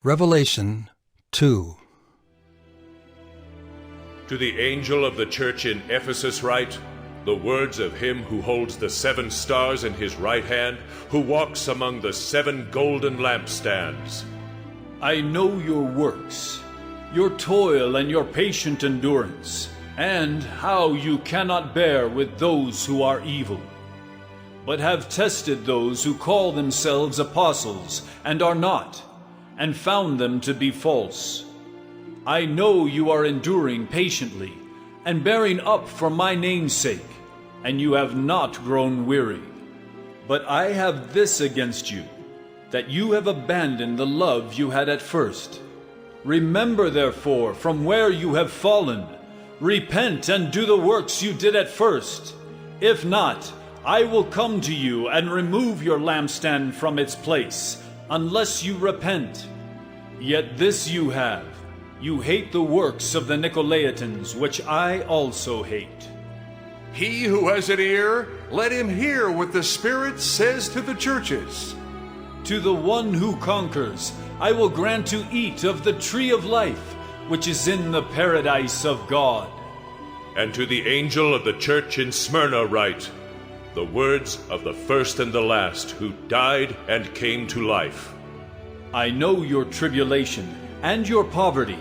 Revelation 2. To the angel of the church in Ephesus write, the words of him who holds the 7 stars in his right hand, who walks among the 7 golden lampstands. I know your works, your toil and your patient endurance, and how you cannot bear with those who are evil, but have tested those who call themselves apostles and are not, and found them to be false. I know you are enduring patiently and bearing up for my name's sake, and you have not grown weary. But I have this against you, that you have abandoned the love you had at first. Remember, therefore, from where you have fallen. Repent and do the works you did at first. If not, I will come to you and remove your lampstand from its place, unless you repent. Yet this you have, you hate the works of the Nicolaitans, which I also hate. He who has an ear, let him hear what the Spirit says to the churches. To the one who conquers, I will grant to eat of the tree of life, which is in the paradise of God. And to the angel of the church in Smyrna write, the words of the first and the last, who died and came to life. I know your tribulation and your poverty,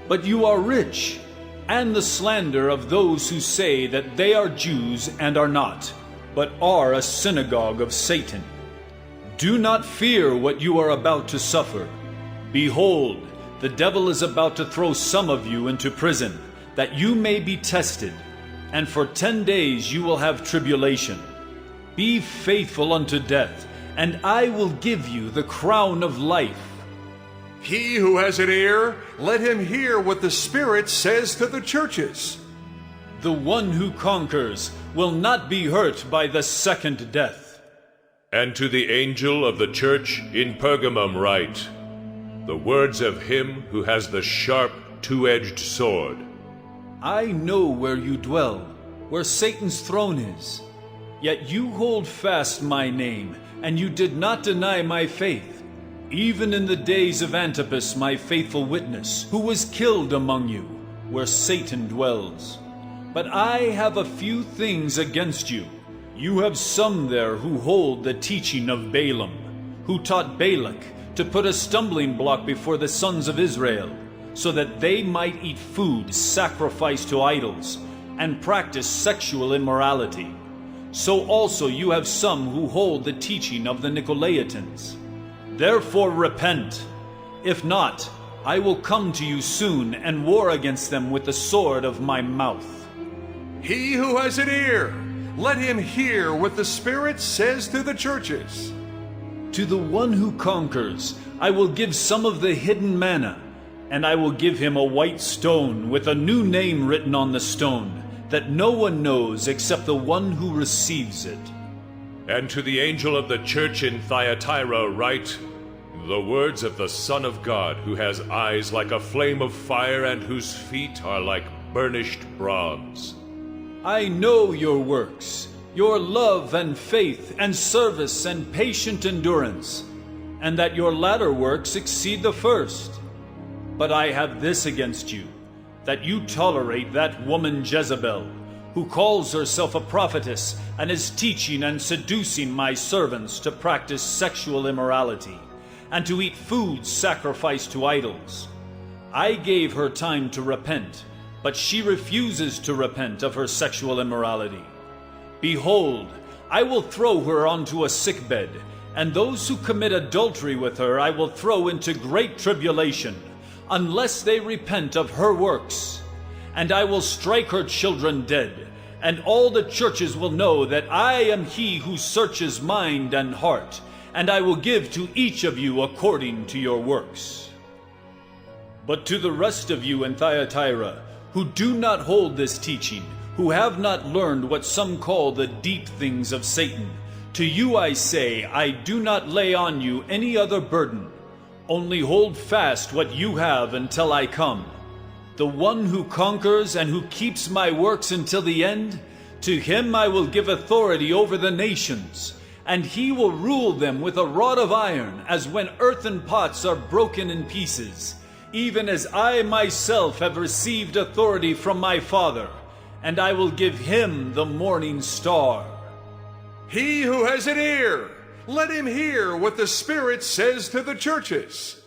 but you are rich, and the slander of those who say that they are Jews and are not, but are a synagogue of Satan. Do not fear what you are about to suffer. Behold, the devil is about to throw some of you into prison, that you may be tested, and for 10 days you will have tribulation. Be faithful unto death, and I will give you the crown of life. He who has an ear, let him hear what the Spirit says to the churches. The one who conquers will not be hurt by the second death. And to the angel of the church in Pergamum write, the words of him who has the sharp, 2-edged sword. I know where you dwell, where Satan's throne is. Yet you hold fast my name, and you did not deny my faith, even in the days of Antipas, my faithful witness, who was killed among you, where Satan dwells. But I have a few things against you. You have some there who hold the teaching of Balaam, who taught Balak to put a stumbling block before the sons of Israel, so that they might eat food sacrificed to idols, and practice sexual immorality. So also you have some who hold the teaching of the Nicolaitans. Therefore repent. If not, I will come to you soon and war against them with the sword of my mouth. He who has an ear, let him hear what the Spirit says to the churches. To the one who conquers, I will give some of the hidden manna, and I will give him a white stone with a new name written on the stone, that no one knows except the one who receives it. And to the angel of the church in Thyatira write, the words of the Son of God, who has eyes like a flame of fire and whose feet are like burnished bronze. I know your works, your love and faith and service and patient endurance, and that your latter works exceed the first. But I have this against you, that you tolerate that woman Jezebel, who calls herself a prophetess and is teaching and seducing my servants to practice sexual immorality, and to eat food sacrificed to idols. I gave her time to repent, but she refuses to repent of her sexual immorality. Behold, I will throw her onto a sickbed, and those who commit adultery with her I will throw into great tribulation, unless they repent of her works. And I will strike her children dead, and all the churches will know that I am he who searches mind and heart, and I will give to each of you according to your works. But to the rest of you in Thyatira, who do not hold this teaching, who have not learned what some call the deep things of Satan, to you I say, I do not lay on you any other burden. Only hold fast what you have until I come. The one who conquers and who keeps my works until the end, to him I will give authority over the nations, and he will rule them with a rod of iron, as when earthen pots are broken in pieces, even as I myself have received authority from my Father, and I will give him the morning star. He who has an ear, let him hear what the Spirit says to the churches.